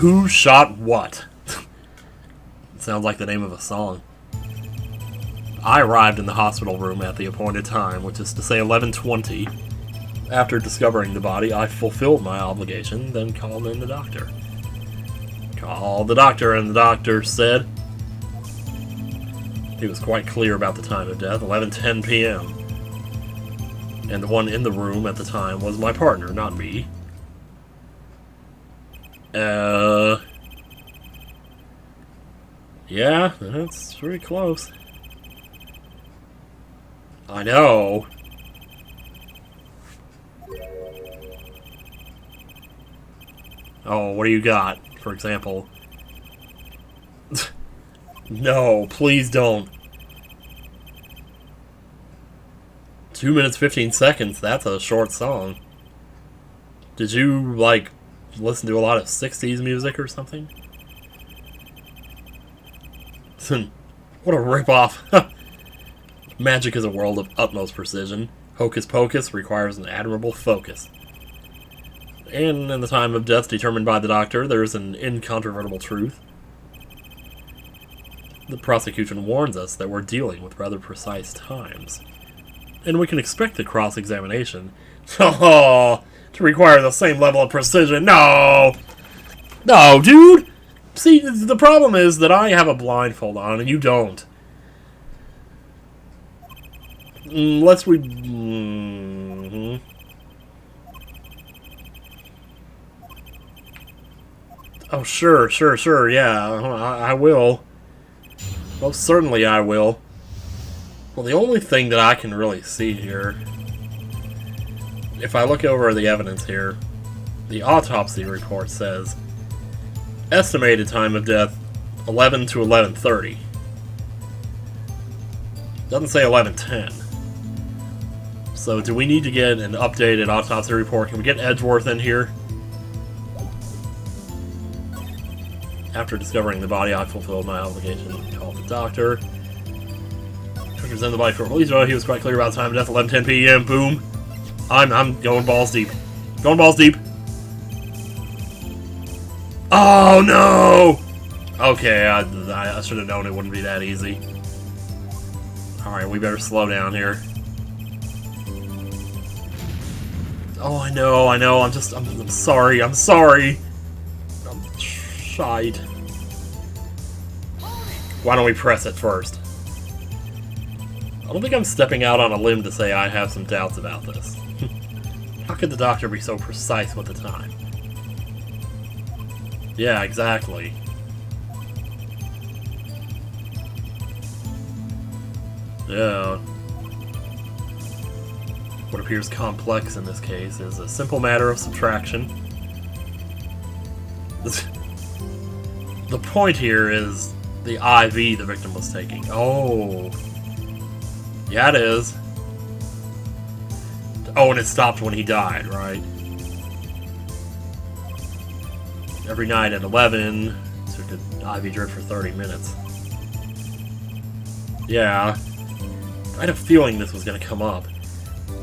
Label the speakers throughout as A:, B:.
A: Who shot what? Sounds like the name of a song. I arrived in the hospital room at the appointed time, which is to say 11:20. After discovering the body, I fulfilled my obligation, then called in the doctor. Called the doctor, and the doctor said he was quite clear about the time of death, 11:10 p.m. And the one in the room at the time was my partner, not me. Yeah, that's pretty close. I know. Oh, what do you got, for example? No, please don't. 2 minutes 15 seconds, that's a short song. Did you, like, listen to a lot of 60s music or something? What a ripoff. Magic is a world of utmost precision. Hocus pocus requires an admirable focus. And in the time of death determined by the doctor, there is an incontrovertible truth. The prosecution warns us that we're dealing with rather precise times. And we can expect the cross-examination to require the same level of precision. No! No, dude! See, the problem is that I have a blindfold on and you don't. Oh, sure, yeah, I will. Most certainly I will. Well, the only thing that I can really see here, if I look over the evidence here, the autopsy report says estimated time of death 11 to 11:30. Doesn't say 11:10. So do we need to get an updated autopsy report? Can we get Edgeworth in here? After discovering the body, I fulfilled my obligation and called the doctor. To present the body for police. He was quite clear about the time of death, 11:10 p.m. Boom. I'm going balls deep. Going balls deep. Oh no! Okay, I should have known it wouldn't be that easy. Alright, we better slow down here. Oh, I know, I'm sorry, I'm shite. Why don't we press it first? I don't think I'm stepping out on a limb to say I have some doubts about this. How could the doctor be so precise with the time? Yeah, exactly. Yeah. What appears complex in this case is a simple matter of subtraction. The point here is the IV the victim was taking. Oh. Yeah, it is. Oh, and it stopped when he died, right? Every night at 11, took an IV drip for 30 minutes. Yeah. I had a feeling this was going to come up.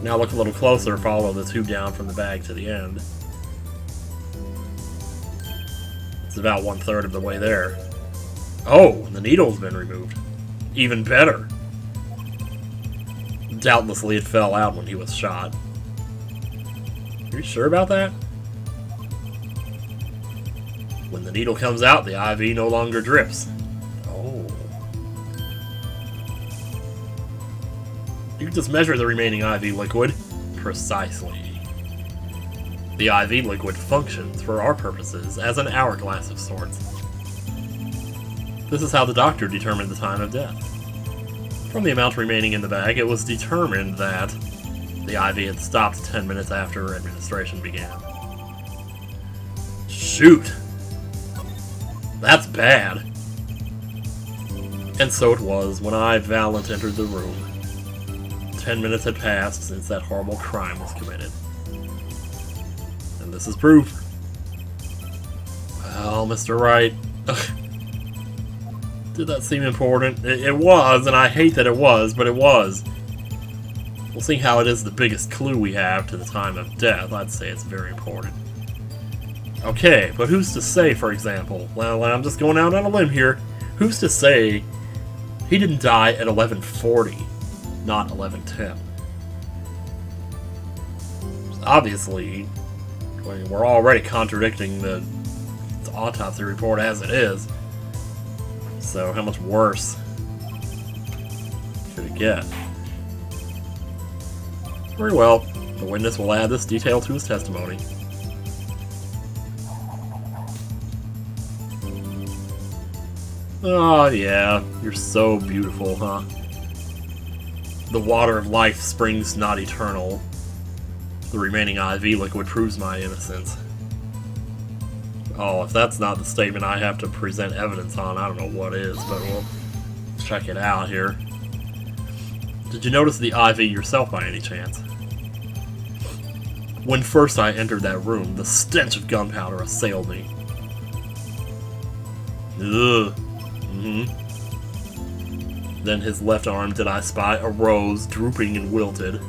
A: Now look a little closer, follow the tube down from the bag to the end. It's about 1/3 of the way there. Oh, the needle's been removed. Even better. Doubtlessly it fell out when he was shot. Are you sure about that? When the needle comes out, the IV no longer drips. Oh. You can just measure the remaining IV liquid. Precisely. The IV liquid functions, for our purposes, as an hourglass of sorts. This is how the doctor determined the time of death. From the amount remaining in the bag, it was determined that the IV had stopped 10 minutes after administration began. Shoot! That's bad. And so it was when I, Valent, entered the room. 10 minutes had passed since that horrible crime was committed. And this is proof. Well, Mr. Wright... Did that seem important? It was, and I hate that it was, but it was. We'll see how it is the biggest clue we have to the time of death. I'd say it's very important. Okay, but who's to say, for example, well, I'm just going out on a limb here, who's to say he didn't die at 11:40, not 11:10? Obviously, I mean, we're already contradicting the autopsy report as it is, so how much worse could it get? Very well, the witness will add this detail to his testimony. Oh yeah, you're so beautiful, huh? The water of life springs not eternal. The remaining IV liquid proves my innocence. Oh, if that's not the statement I have to present evidence on, I don't know what is, but we'll check it out here. Did you notice the IV yourself by any chance? When first I entered that room, the stench of gunpowder assailed me. Ugh. Then his left arm did I spy a rose, drooping and wilted.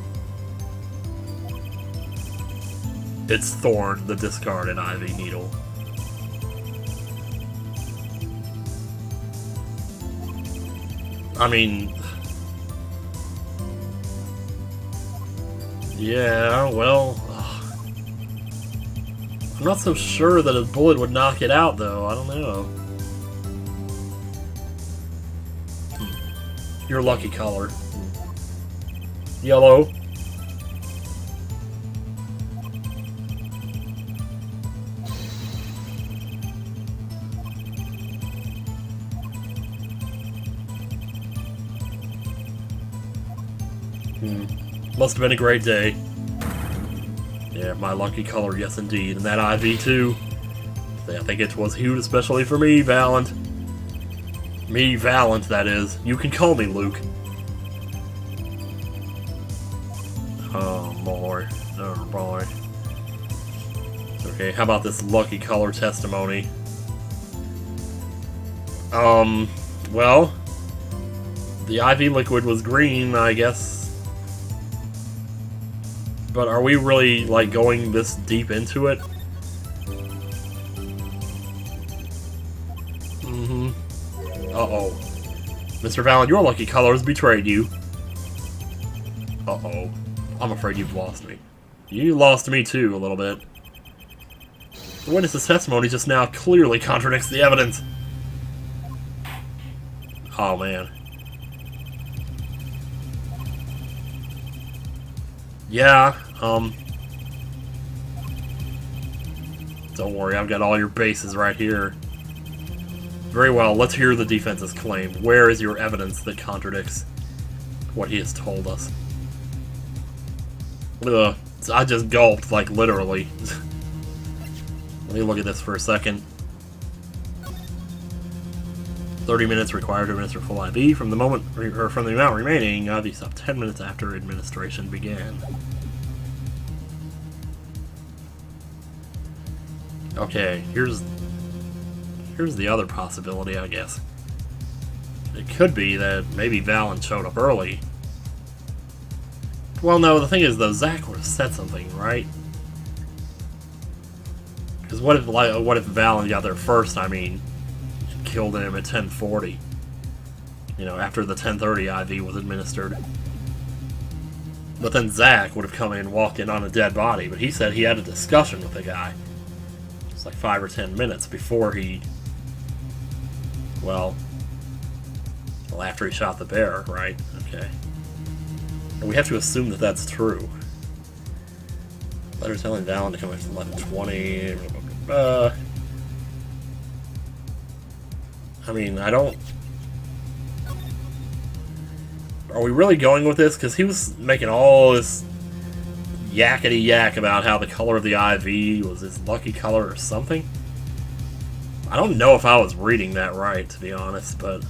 A: Its thorn, the discarded IV needle. I mean... yeah, well... I'm not so sure that a bullet would knock it out, though. I don't know. Your lucky color. Yellow. Must have been a great day. Yeah, my lucky color, yes indeed. And that IV too. I think it was hued especially for me, Valent. Me, Valent, that is. You can call me Luke. Oh boy. Oh boy. Okay, how about this lucky color testimony? Well, the IV liquid was green, I guess. But are we really, like, going this deep into it? Uh-oh. Mr. Valent, your lucky color has betrayed you. Uh-oh. I'm afraid you've lost me. You lost me, too, a little bit. The witness's testimony just now clearly contradicts the evidence. Oh, man. Yeah, don't worry, I've got all your bases right here. Very well, let's hear the defense's claim. Where is your evidence that contradicts what he has told us? Ugh, I just gulped, like, literally. Let me look at this for a second. 30 minutes required to administer full IV from the moment, or from the amount remaining. IV stopped 10 minutes after administration began. Okay, here's the other possibility, I guess. It could be that maybe Valent showed up early. Well, no, the thing is, though, Zach would have said something, right? Because what if Valent got there first? I mean, killed him at 10:40. You know, after the 10:30 IV was administered. But then Zach would have come in, walked in on a dead body, but he said he had a discussion with the guy. It's like 5 or 10 minutes before he... Well, after he shot the bear, right? Okay. And we have to assume that that's true. Letter telling Valent to come at 11:20. I mean, I don't... Are we really going with this? Because he was making all this yakety-yak about how the color of the IV was his lucky color or something. I don't know if I was reading that right, to be honest, but...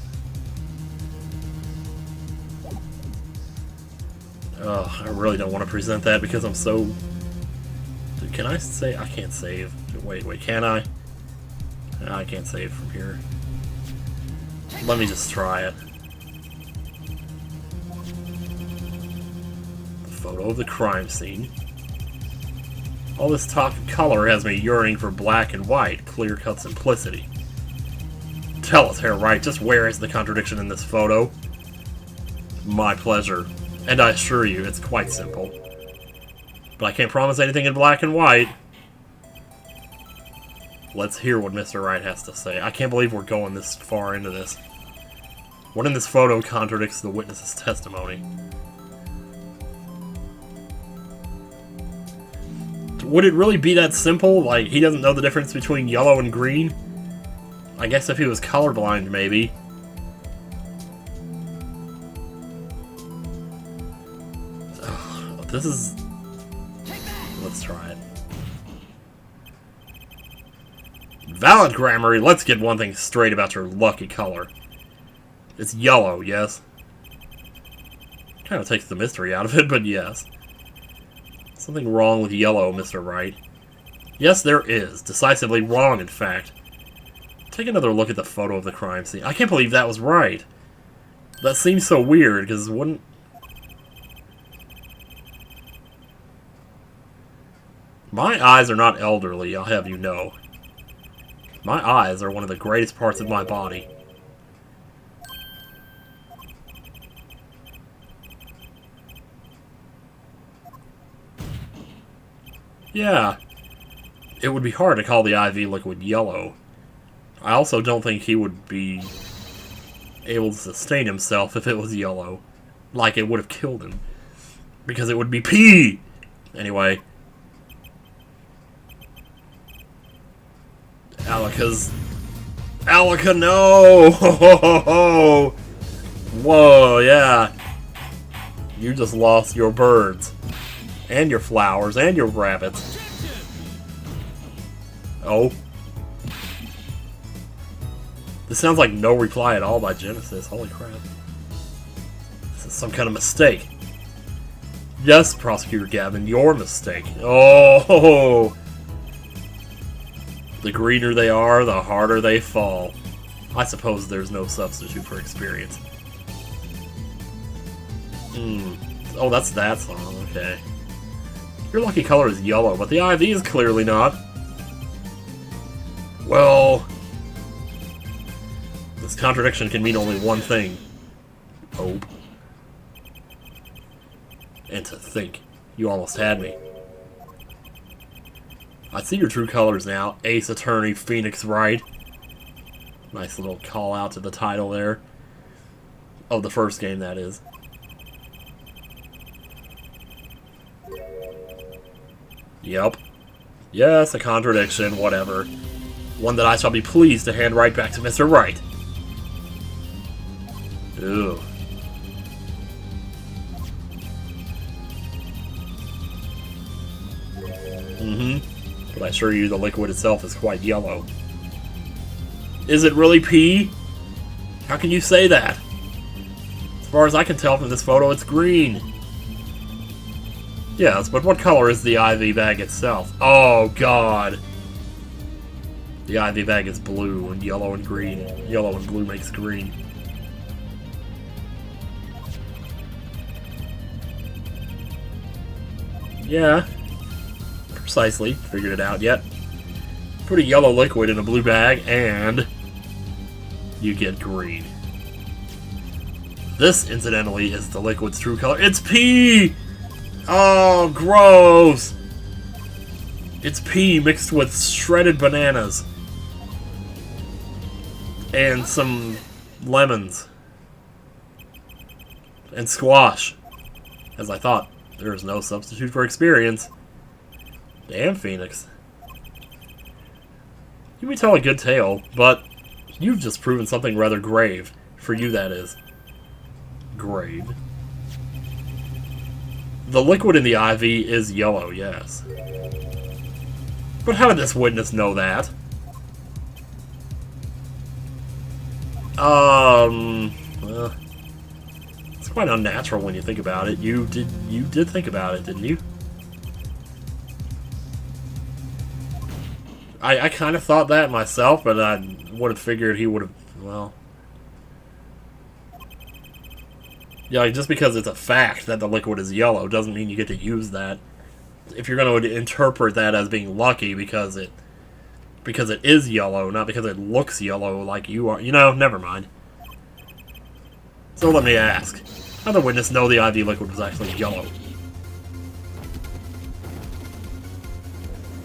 A: I really don't want to present that because I'm so... Can I save? I can't save. Wait, can I? No, I can't save from here. Let me just try it. The photo of the crime scene. All this talk of color has me yearning for black and white, clear-cut simplicity. Tell us, Herr Wright, just where is the contradiction in this photo? My pleasure. And I assure you, it's quite simple. But I can't promise anything in black and white. Let's hear what Mr. Wright has to say. I can't believe we're going this far into this. What in this photo contradicts the witness's testimony? Would it really be that simple? Like, he doesn't know the difference between yellow and green? I guess if he was colorblind, maybe. Ugh, this is... Let's try it. Valid grammar, let's get one thing straight about your lucky color. It's yellow, yes? Kind of takes the mystery out of it, but yes. Something wrong with yellow, Mr. Wright. Yes, there is. Decisively wrong, in fact. Take another look at the photo of the crime scene. I can't believe that was right. That seems so weird, because wouldn't... My eyes are not elderly, I'll have you know. My eyes are one of the greatest parts of my body. Yeah, it would be hard to call the IV liquid yellow. I also don't think he would be able to sustain himself if it was yellow. Like it would have killed him. Because it would be pee! Anyway. Alaka, no! Whoa, yeah. You just lost your birds. And your flowers, and your rabbits. Oh. This sounds like no reply at all by Genesis. Holy crap. This is some kind of mistake. Yes, Prosecutor Gavin, your mistake. Oh! The greener they are, the harder they fall. I suppose there's no substitute for experience. Oh, that's that song, okay. Your lucky color is yellow, but the IV is clearly not. Well... This contradiction can mean only one thing. Hope. And to think, you almost had me. I see your true colors now, Ace Attorney Phoenix Wright. Nice little call out to the title there. Of the first game, that is. Yep. Yes, a contradiction, whatever. One that I shall be pleased to hand right back to Mr. Wright. Ew. But I assure you the liquid itself is quite yellow. Is it really pee? How can you say that? As far as I can tell from this photo, it's green. Yes, but what color is the IV bag itself? Oh, God. The IV bag is blue, and yellow and green. Yellow and blue makes green. Yeah. Precisely. Figured it out yet. Put a yellow liquid in a blue bag, and you get green. This, incidentally, is the liquid's true color. It's pee! Oh, gross! It's pee mixed with shredded bananas. And some lemons. And squash. As I thought, there is no substitute for experience. Damn, Phoenix. You may tell a good tale, but you've just proven something rather grave. For you, that is. Grave. The liquid in the IV is yellow, yes. But how did this witness know that? It's quite unnatural when you think about it. You did think about it, didn't you? I kind of thought that myself, but I would have figured he would have, well... Yeah, just because it's a fact that the liquid is yellow doesn't mean you get to use that if you're going to interpret that as being lucky because it is yellow, not because it looks yellow like you are. You know, never mind. So let me ask. How did the witness know the IV liquid was actually yellow?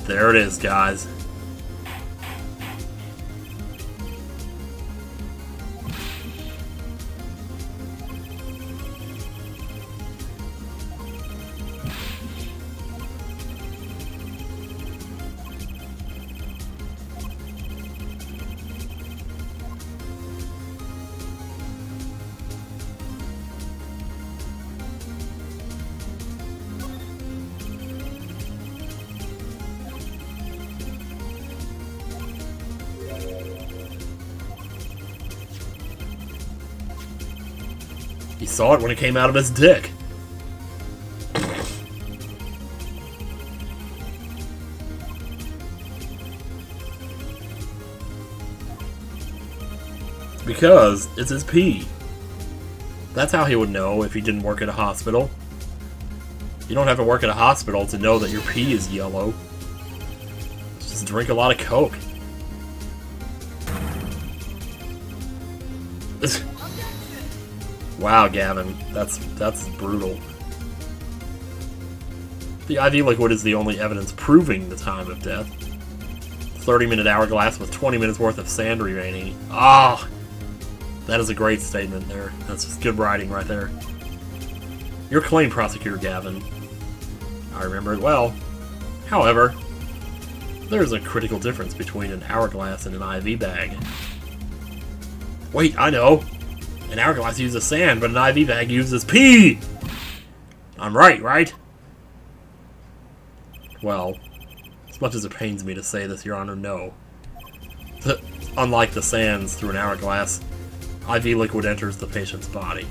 A: There it is, guys. He saw it when it came out of his dick. Because it's his pee. That's how he would know if he didn't work at a hospital. You don't have to work at a hospital to know that your pee is yellow. Just drink a lot of Coke. Wow, Gavin, that's brutal. The IV liquid is the only evidence proving the time of death. 30-minute hourglass with 20 minutes worth of sand remaining. Ah, oh, that is a great statement there. That's just good writing right there. You're a claim prosecutor, Gavin. I remember it well. However, there's a critical difference between an hourglass and an IV bag. Wait, I know! An hourglass uses sand, but an IV bag uses pee! I'm right, right? Well, as much as it pains me to say this, Your Honor, no. Unlike the sands through an hourglass, IV liquid enters the patient's body.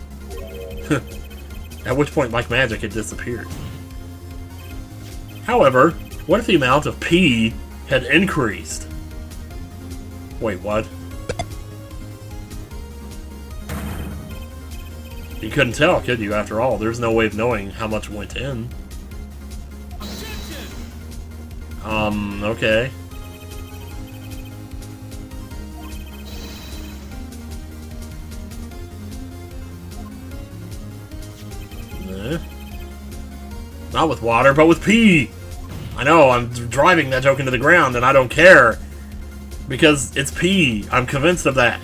A: At which point, like magic, it disappeared. However, what if the amount of pee had increased? Wait, what? You couldn't tell, could you, after all? There's no way of knowing how much went in. Okay. Not with water, but with pee! I know, I'm driving that joke into the ground, and I don't care. Because it's pee. I'm convinced of that.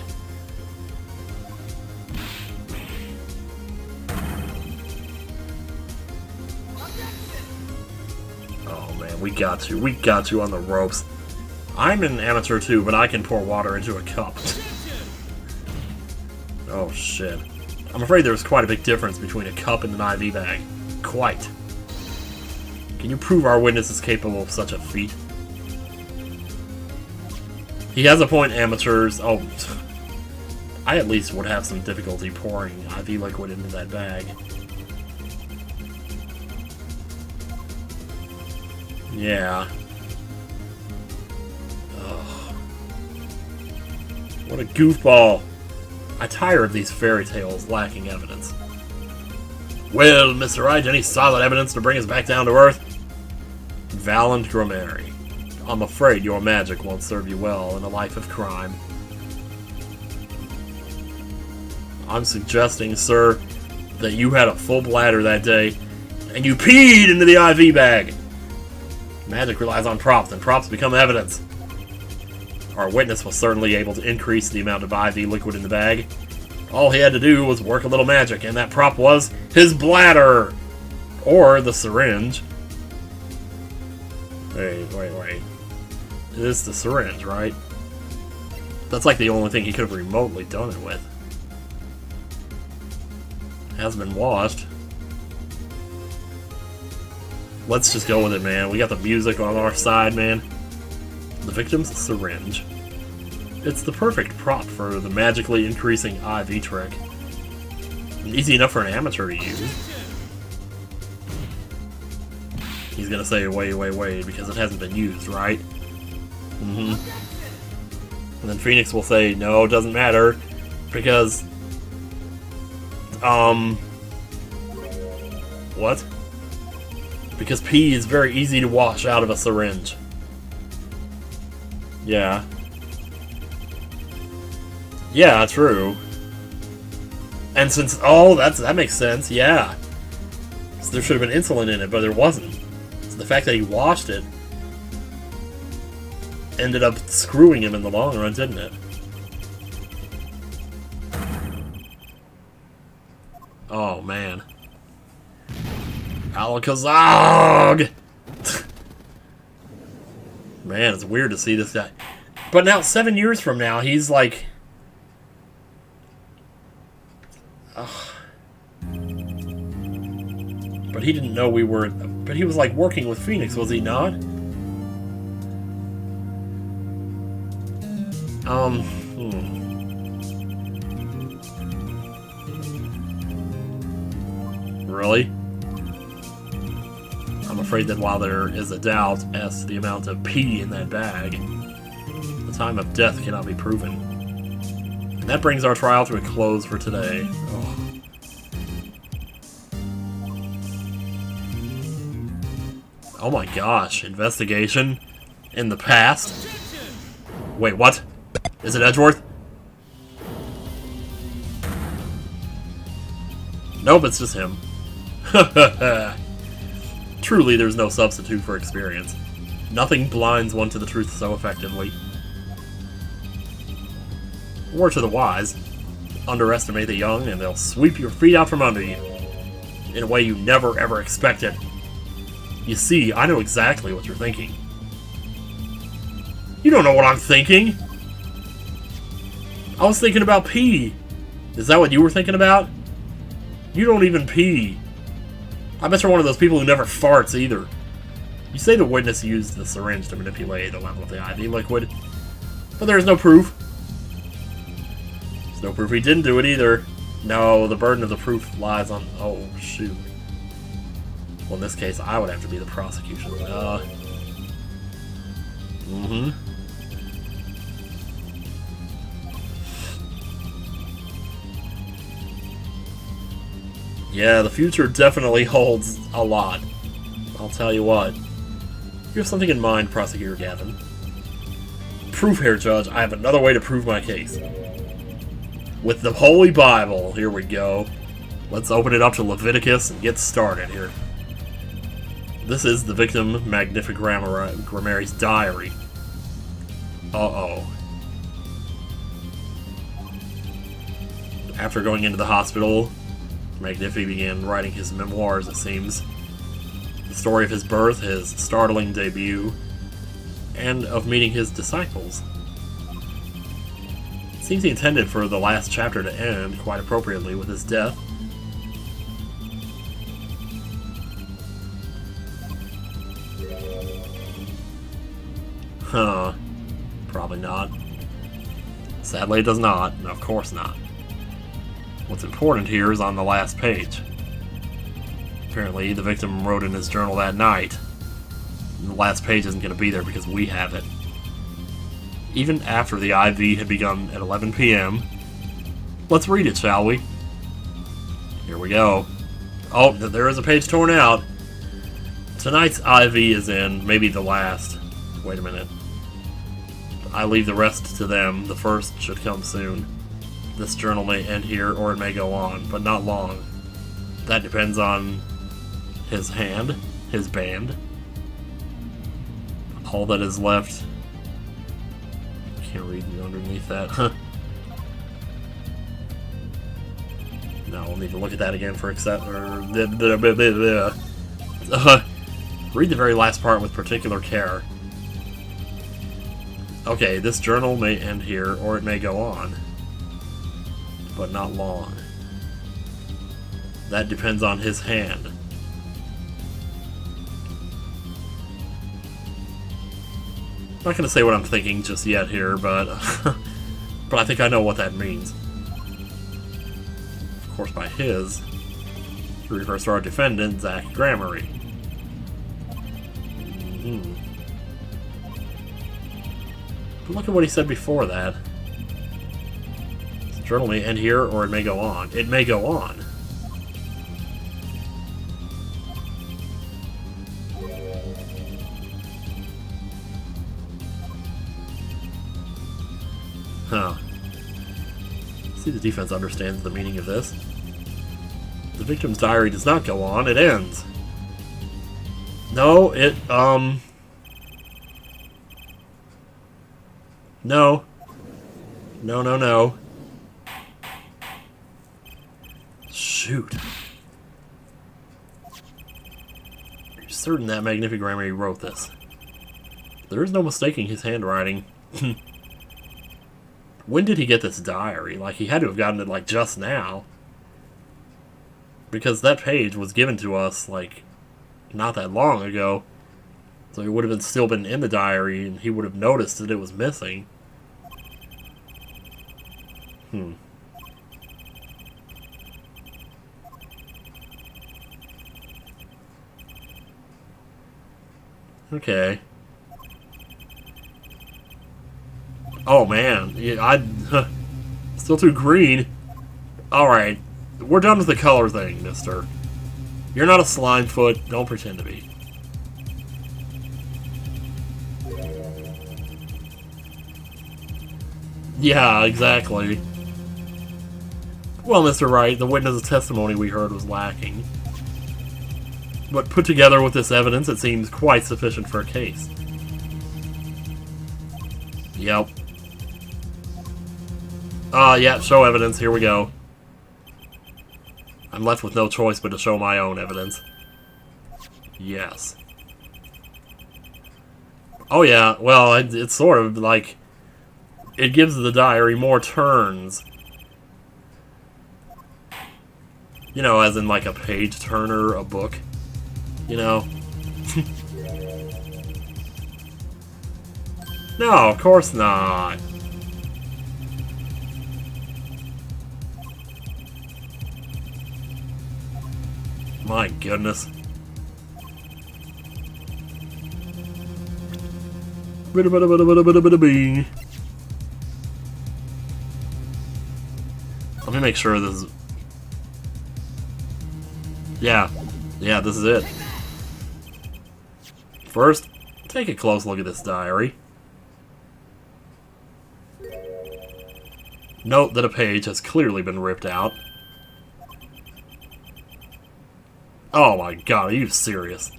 A: We got you on the ropes. I'm an amateur too, but I can pour water into a cup. Oh shit. I'm afraid there's quite a big difference between a cup and an IV bag. Quite. Can you prove our witness is capable of such a feat? He has a point, amateurs. Oh, I at least would have some difficulty pouring IV liquid into that bag. Yeah. Ugh. What a goofball. I tire of these fairy tales lacking evidence. Well, Mr. Wright, any solid evidence to bring us back down to earth? Valand Grammary. I'm afraid your magic won't serve you well in a life of crime. I'm suggesting, sir, that you had a full bladder that day, and you peed into the IV bag! Magic relies on props, and props become evidence. Our witness was certainly able to increase the amount of IV liquid in the bag. All he had to do was work a little magic, and that prop was his bladder! Or the syringe. Wait. It is the syringe, right? That's like the only thing he could have remotely done it with. Has been washed. Let's just go with it, man. We got the music on our side, man. The victim's syringe. It's the perfect prop for the magically increasing IV trick. Easy enough for an amateur to use. He's gonna say, wait, because it hasn't been used, right? And then Phoenix will say, no, it doesn't matter, because... What? Because pee is very easy to wash out of a syringe. Yeah. Yeah, true. And since... Oh, that makes sense, yeah. So there should have been insulin in it, but there wasn't. So the fact that he washed it ended up screwing him in the long run, didn't it? Oh, man. Alakazam! Man, it's weird to see this guy. But now, 7 years from now, he's like... But he didn't know we were... But he was like working with Phoenix, was he not? Really? I'm afraid that while there is a doubt as to the amount of pee in that bag, the time of death cannot be proven. And that brings our trial to a close for today. Oh. Oh my gosh, investigation in the past? Wait, what? Is it Edgeworth? Nope, it's just him. Truly, there's no substitute for experience. Nothing blinds one to the truth so effectively. Or to the wise. Underestimate the young and they'll sweep your feet out from under you. In a way you never ever expected. You see, I know exactly what you're thinking. You don't know what I'm thinking! I was thinking about pee. Is that what you were thinking about? You don't even pee. I bet you're one of those people who never farts either. You say the witness used the syringe to manipulate the level of the IV liquid, but there's no proof. There's no proof he didn't do it either. No, the burden of the proof lies on... Oh, shoot. Well, in this case, I would have to be the prosecution. Yeah, the future definitely holds a lot. I'll tell you what. You have something in mind, Prosecutor Gavin. Proof here, Judge. I have another way to prove my case. With the Holy Bible. Here we go. Let's open it up to Leviticus and get started here. This is the victim Magnificrammary's diary. Uh-oh. After going into the hospital, Magnifi began writing his memoirs, it seems. The story of his birth, his startling debut, and of meeting his disciples. It seems he intended for the last chapter to end, quite appropriately, with his death. Huh. Probably not. Sadly, it does not. Of course not. What's important here is on the last page. Apparently, the victim wrote in his journal that night. And the last page isn't going to be there because we have it. Even after the IV had begun at 11 p.m. Let's read it, shall we? Here we go. Oh, there is a page torn out. Tonight's IV is in, maybe the last. Wait a minute. I leave the rest to them. The first should come soon. This journal may end here, or it may go on, but not long. That depends on his hand, his band. All that is left... Can't read underneath that. No, we'll need to look at that again for read the very last part with particular care. Okay, this journal may end here, or it may go on. But not long. That depends on his hand. I'm not going to say what I'm thinking just yet here, but but I think I know what that means. Of course, by his, he refers to our defendant, Zach Grammary. But look at what he said before that. The journal may end here, or it may go on. It may go on. Huh. See, the defense understands the meaning of this. The victim's diary does not go on, it ends. No, No. No, no, no. Shoot. Are you certain that Magnific Grammar wrote this? There is no mistaking his handwriting. When did he get this diary? Like, he had to have gotten it, like, just now. Because that page was given to us, like, not that long ago. So it would have still been in the diary, and he would have noticed that it was missing. Okay. Oh man, yeah, still too green. Alright, we're done with the color thing, mister. You're not a slime foot, don't pretend to be. Yeah, exactly. Well, Mr. Wright, the witness's testimony we heard was lacking. But put together with this evidence, it seems quite sufficient for a case. Yep. Yeah, show evidence, here we go. I'm left with no choice but to show my own evidence. Yes. Oh yeah, well, it's sort of like... It gives the diary more turns. You know, as in like a page turner, a book. You know? No, of course not. My goodness. Let me make sure this is... Yeah, this is it. First, take a close look at this diary. Note that a page has clearly been ripped out. Oh my god, are you serious?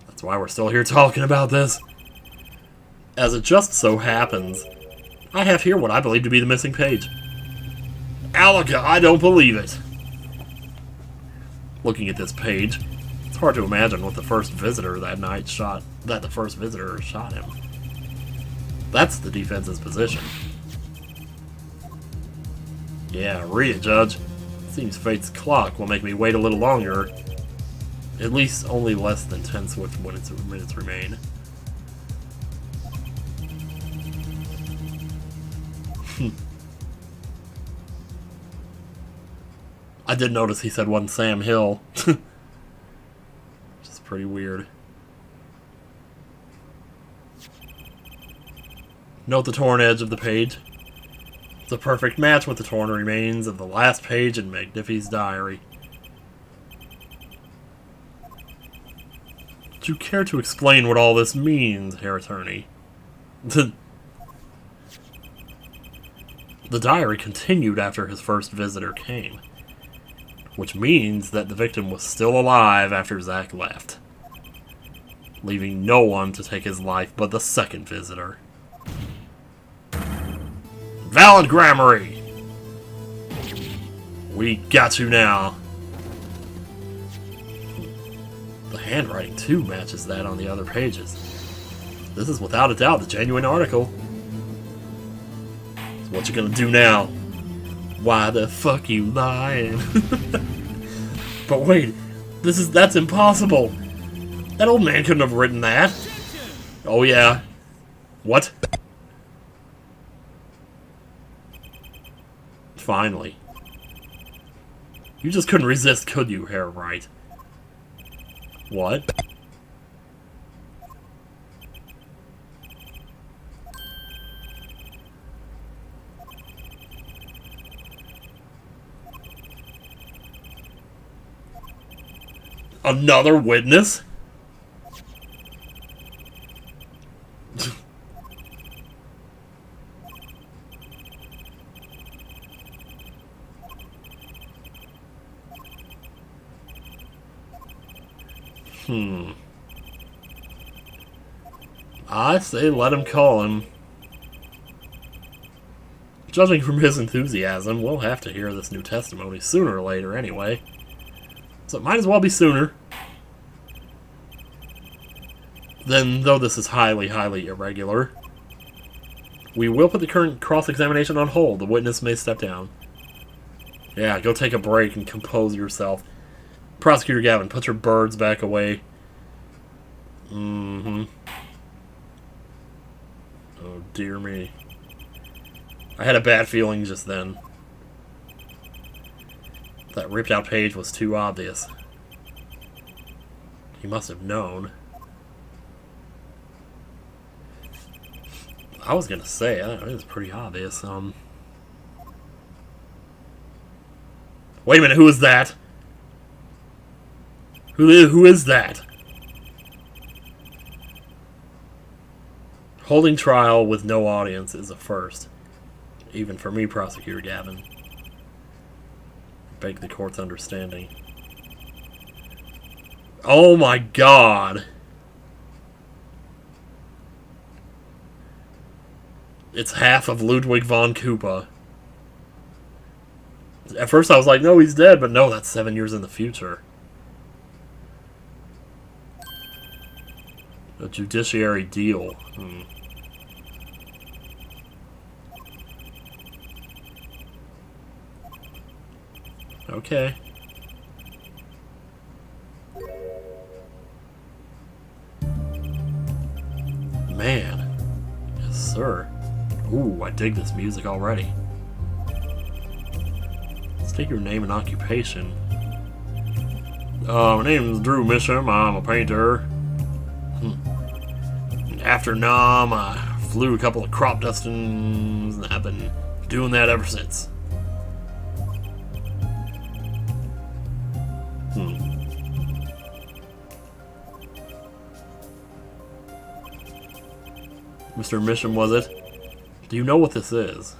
A: That's why we're still here talking about this. As it just so happens, I have here what I believe to be the missing page. Alaka, I don't believe it. Looking at this page, it's hard to imagine what the first visitor that night shot him. That's the defense's position. Yeah, read it, Judge. Seems fate's clock will make me wait a little longer. At least only less than 10 swift minutes remain. I did notice he said one Sam Hill. Which is pretty weird. Note the torn edge of the page. It's a perfect match with the torn remains of the last page in Magnifi's diary. Would you care to explain what all this means, Herr Attorney? The diary continued after his first visitor came, which means that the victim was still alive after Zack left, leaving no one to take his life but the second visitor. Valid Grammary! We got you now. The handwriting, too, matches that on the other pages. This is without a doubt the genuine article. So what you gonna do now? Why the fuck you lying? But wait, that's impossible. That old man couldn't have written that. Oh yeah. What? Finally. You just couldn't resist, could you, Herr Wright? What? Another witness? I say let him call him. Judging from his enthusiasm, we'll have to hear this new testimony sooner or later anyway. So it might as well be sooner. Then, though this is highly, highly irregular, we will put the current cross-examination on hold. The witness may step down. Yeah, go take a break and compose yourself. Prosecutor Gavin, put your birds back away. Oh, dear me. I had a bad feeling just then. That ripped-out page was too obvious. He must have known. I was gonna say, it was pretty obvious. Wait a minute, who is that? Who is that? Holding trial with no audience is a first. Even for me, Prosecutor Gavin. Beg the court's understanding. Oh my god! It's half of Ludwig von Koopa. At first I was like, no, he's dead, but no, that's 7 years in the future. A judiciary deal. Okay. Man. Yes, sir. Ooh, I dig this music already. Let's take your name and occupation. My name is Drew Misham. I'm a painter. After Nam, I flew a couple of crop dustings, and I've been doing that ever since. Mr. Misham, was it? Do you know what this is?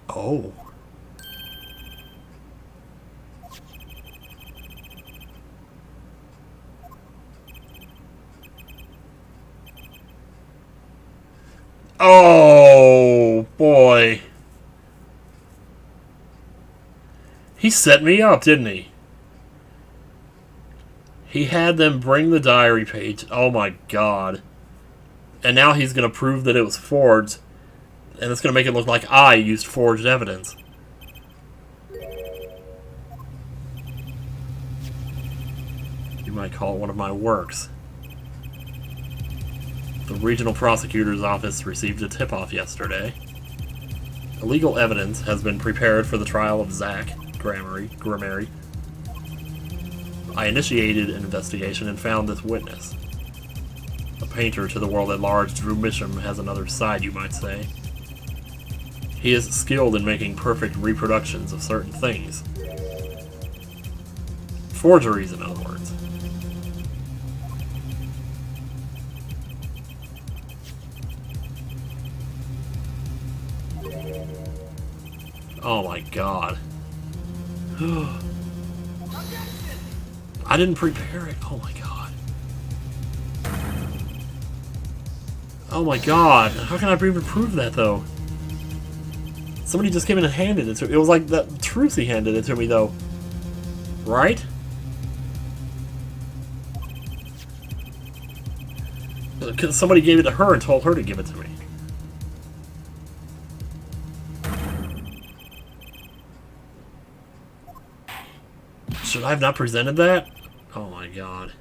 A: Oh. Oh, boy. He set me up, didn't he? He had them bring the diary page. Oh my god. And now he's going to prove that it was forged. And it's going to make it look like I used forged evidence. You might call it one of my works. The regional prosecutor's office received a tip-off yesterday. Illegal evidence has been prepared for the trial of Zach Grammary. I initiated an investigation and found this witness. A painter to the world at large, Drew Misham has another side, you might say. He is skilled in making perfect reproductions of certain things. Forgeries, in other words. Oh my god. I didn't prepare it. Oh my god. Oh my god. How can I even prove that, though? Somebody just came in and handed it to me. It was like that Trucy handed it to me, though. Right? Because somebody gave it to her and told her to give it to me. Should I have not presented that? Oh my god.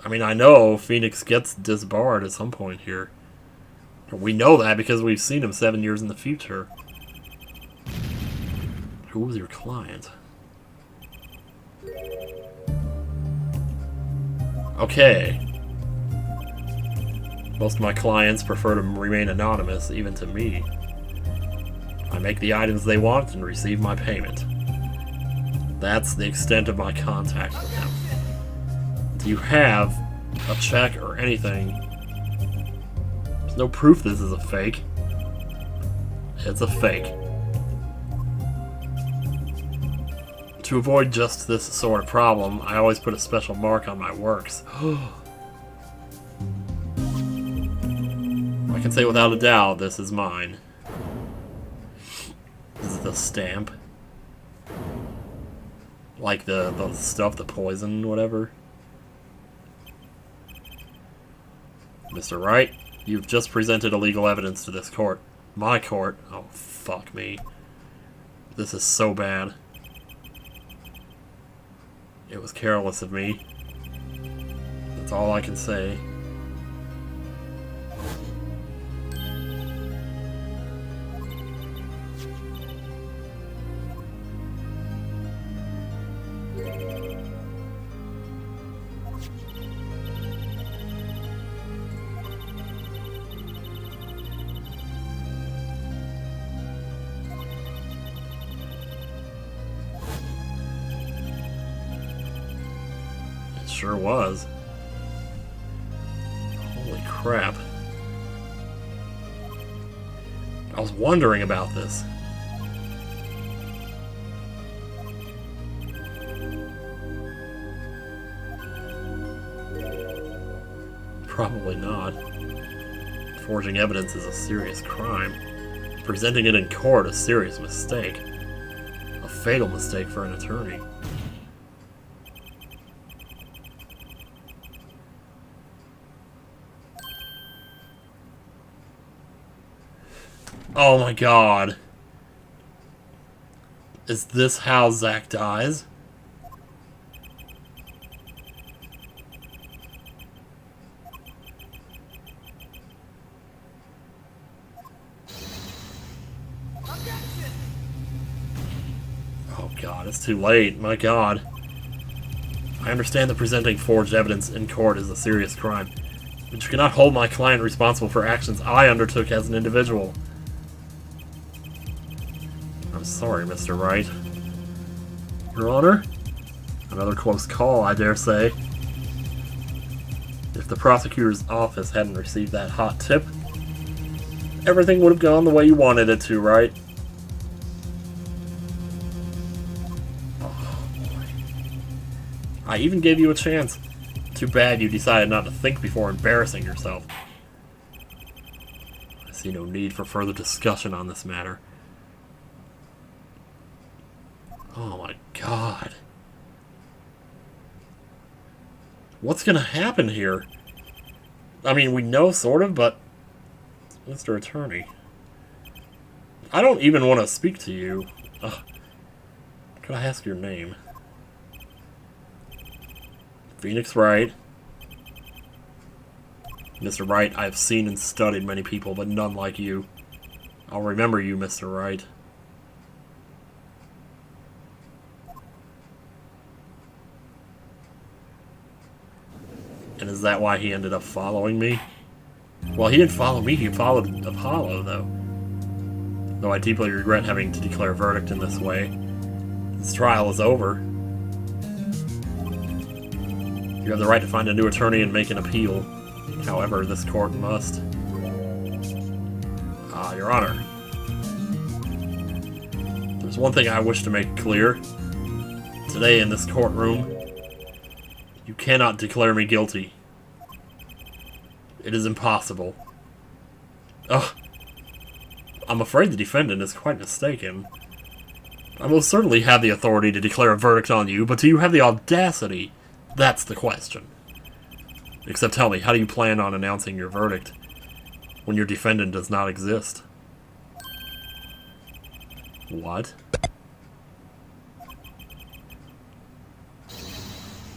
A: I mean, I know Phoenix gets disbarred at some point here. We know that because we've seen him 7 years in the future. Who was your client? Okay. Most of my clients prefer to remain anonymous, even to me. I make the items they want and receive my payment. That's the extent of my contact with them. Do you have a check or anything? There's no proof this is a fake. It's a fake. To avoid just this sort of problem, I always put a special mark on my works. I can say without a doubt, this is mine. This is the stamp. Like the stuff, the poison, whatever. Mr. Wright, you've just presented illegal evidence to this court. My court? Oh, fuck me. This is so bad. It was careless of me. That's all I can say. Sure was. Holy crap. I was wondering about this. Probably not. Forging evidence is a serious crime. Presenting it in court a serious mistake. A fatal mistake for an attorney. Oh my god. Is this how Zach dies? Oh god, it's too late. My god. I understand that presenting forged evidence in court is a serious crime, but you cannot hold my client responsible for actions I undertook as an individual. I'm sorry, Mr. Wright. Your Honor? Another close call, I dare say. If the prosecutor's office hadn't received that hot tip, everything would have gone the way you wanted it to, right? Oh, boy. I even gave you a chance. Too bad you decided not to think before embarrassing yourself. I see no need for further discussion on this matter. Oh my god. What's gonna happen here? I mean, we know sort of, but... Mr. Attorney. I don't even want to speak to you. Could I ask your name? Phoenix Wright. Mr. Wright, I have seen and studied many people, but none like you. I'll remember you, Mr. Wright. And is that why he ended up following me? Well, he didn't follow me, he followed Apollo, though. Though I deeply regret having to declare a verdict in this way. This trial is over. You have the right to find a new attorney and make an appeal. However, this court must. Your Honor. There's one thing I wish to make clear. Today in this courtroom, you cannot declare me guilty. It is impossible. Ugh. I'm afraid the defendant is quite mistaken. I most certainly have the authority to declare a verdict on you, but do you have the audacity? That's the question. Except tell me, how do you plan on announcing your verdict when your defendant does not exist? What?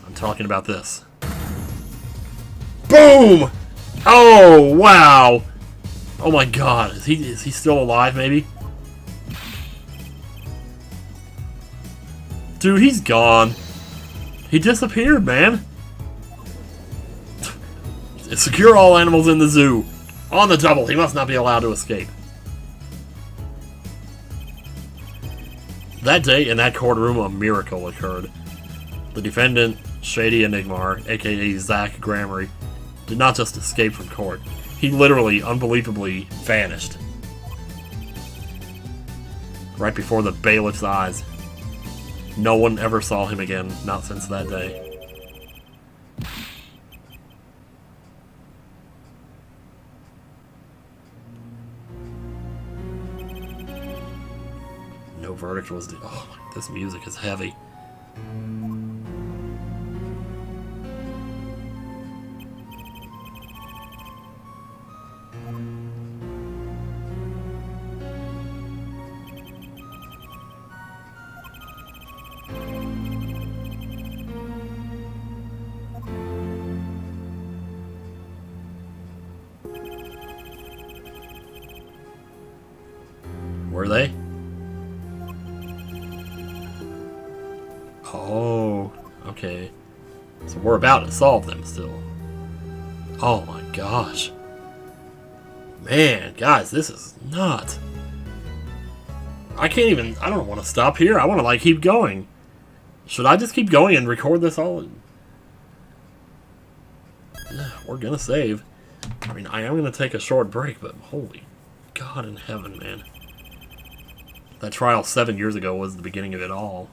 A: I'm talking about this. Boom! Oh, wow! Oh my god, is he still alive, maybe? Dude, he's gone. He disappeared, man. Secure all animals in the zoo. On the double, he must not be allowed to escape. That day, in that courtroom, a miracle occurred. The defendant, Shady Enigmar, aka Zach Gramery, did not just escape from court. He literally, unbelievably, vanished. Right before the bailiff's eyes. No one ever saw him again, not since that day. No verdict was due. Oh, this music is heavy. Were they? Oh, okay. So we're about to solve them still. Oh my gosh. Man, guys, this is nuts. I can't even, I don't want to stop here. I want to, like, keep going. Should I just keep going and record this all? We're gonna save. I mean, I am gonna take a short break, but holy God in heaven, man. That trial 7 years ago was the beginning of it all.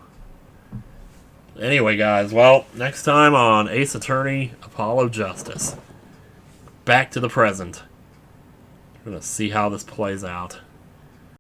A: Anyway, guys, well, next time on Ace Attorney, Apollo Justice. Back to the present. We're going to see how this plays out.